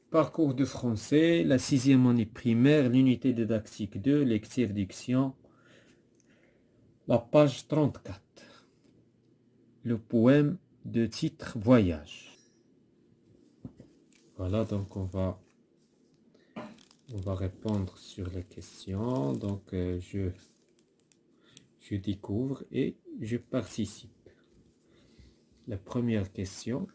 Parcours de français, la sixième année primaire, l'unité didactique 2, lecture diction, la page 34. Le poème de titre Voyage. Voilà, donc on va répondre sur les questions. Donc je découvre et je participe. La première question,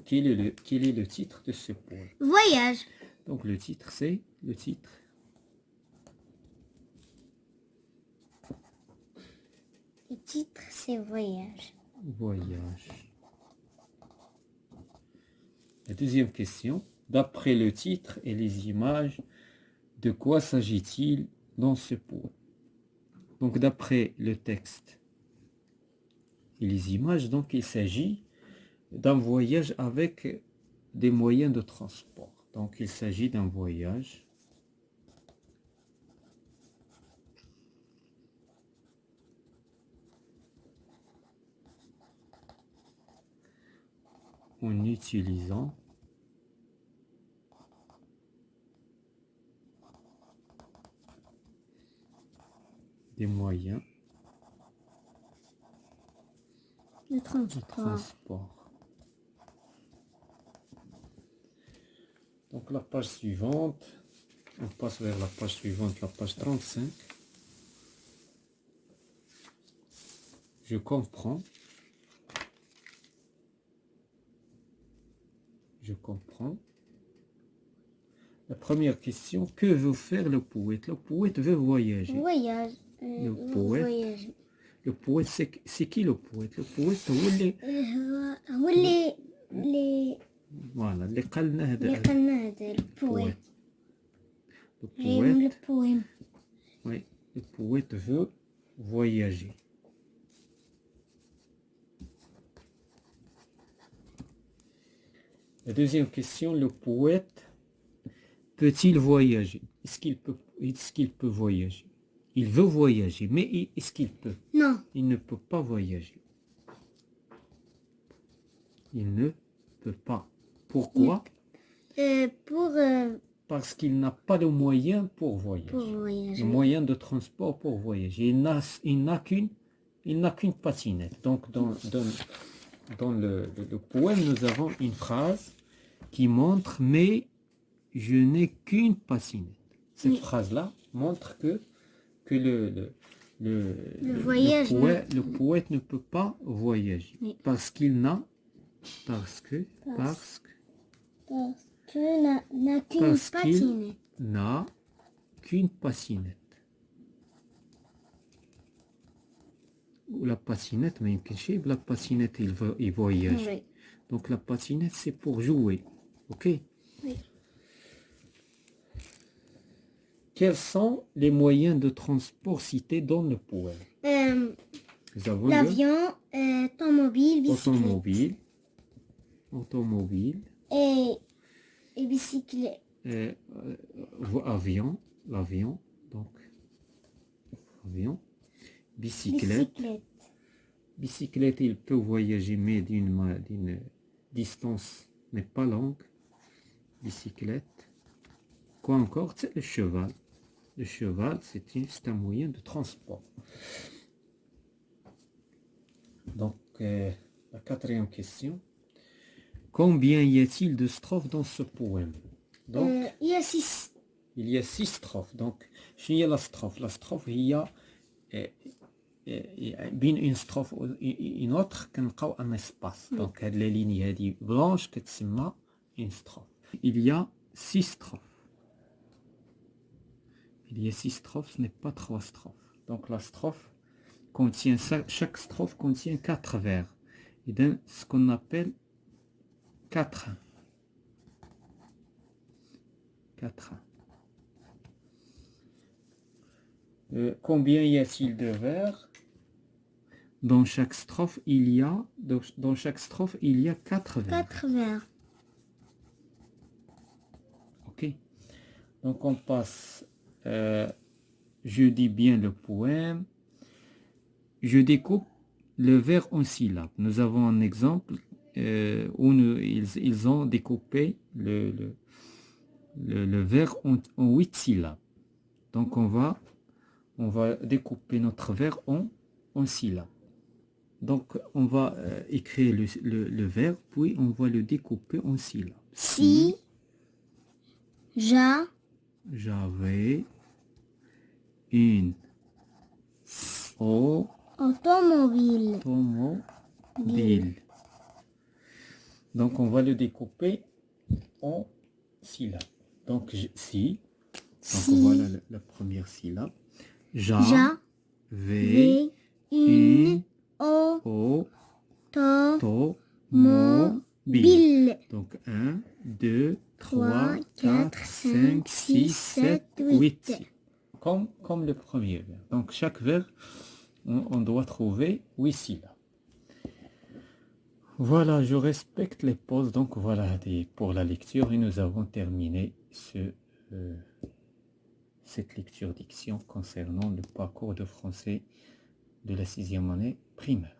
quel est le titre de ce poème? Voyage. Donc le titre, c'est le titre. Le titre, c'est Voyage. Voyage. La deuxième question, d'après le titre et les images, de quoi s'agit-il dans ce poème? Donc d'après le texte et les images, donc il s'agit d'un voyage avec des moyens de transport. Donc il s'agit d'un voyage en utilisant des moyens Le de transport. transport. Donc la page suivante, on passe vers la page suivante, la page 35. Je comprends. Je comprends. La première question, que veut faire le poète? Le poète veut voyager. Voyage. Le poète. Voyage. Le poète, c'est qui le poète? Le poète هو اللي voilà, اللي قالنا اللي هذا قالنا هذا البويم. Le جاي من poète, البويم. oui, le poète veut voyager. La deuxième question, le poète peut-il voyager? Est-ce qu'il peut voyager? Il veut voyager, mais est-ce qu'il peut? Non. Il ne peut pas voyager. Il ne peut pas. Pourquoi? Parce qu'il n'a pas de moyens pour voyager. voyager. Le moyen de transport pour voyager. Il n'a qu'une patinette. Donc dans le poème, nous avons une phrase qui montre « mais je n'ai qu'une patinette ». Cette phrase-là montre que le poète ne peut pas voyager. Oui. Parce qu'il n'a n'a qu'une patinette. Ou la patinette, mais la patinette, il voyage. Oui. Donc la patinette, c'est pour jouer. Ok? Oui. Quels sont les moyens de transport cités dans le poème? Nous avons L'avion, automobile, bicyclette. Automobile. Et bicyclette. L'avion, donc avion. Bicyclette, il peut voyager, mais d'une distance n'est pas longue. Bicyclette. Quoi encore? C'est le cheval. Le cheval, c'est un moyen de transport. Donc, la quatrième question. Combien y a-t-il de strophes dans ce poème? Donc, il y a 6. Il y a 6 strophes. Donc, شنو هي la strophe? La strophe هي بين une strophe une autre كنلقاو un espace. Donc هاد la ligne هادي blanche كتسمى une strophe. Il y a 6 strophes. Il y a 6 strophes, ce n'est pas 3 strophes. Donc la strophe contient, chaque strophe contient 4 vers. Et donc ce qu'on appelle 4. Combien y a-t-il de vers? Dans chaque strophe, il y a 4 vers. 4 vers. Ok. Donc on passe. Je dis bien le poème. Je découpe le vers en syllabes. Nous avons un exemple. ils ont découpé le vers en 8 syllabes. Donc on va découper notre vers en syllabes. Donc on va écrire le vers, puis on va le découper en syllabes. Si. J'avais une Automobile. Donc on va le découper en syllabes. Donc si. Donc voilà la première syllabe. J'avais une automobile. Donc 1, 2, 3, 4, 5, 6, 7, 8. Comme le premier vers. Donc chaque vers, on doit trouver 8 syllabes. Voilà, je respecte les pauses. Donc voilà pour la lecture et nous avons terminé cette lecture diction concernant le parcours de français de la 6e année primaire.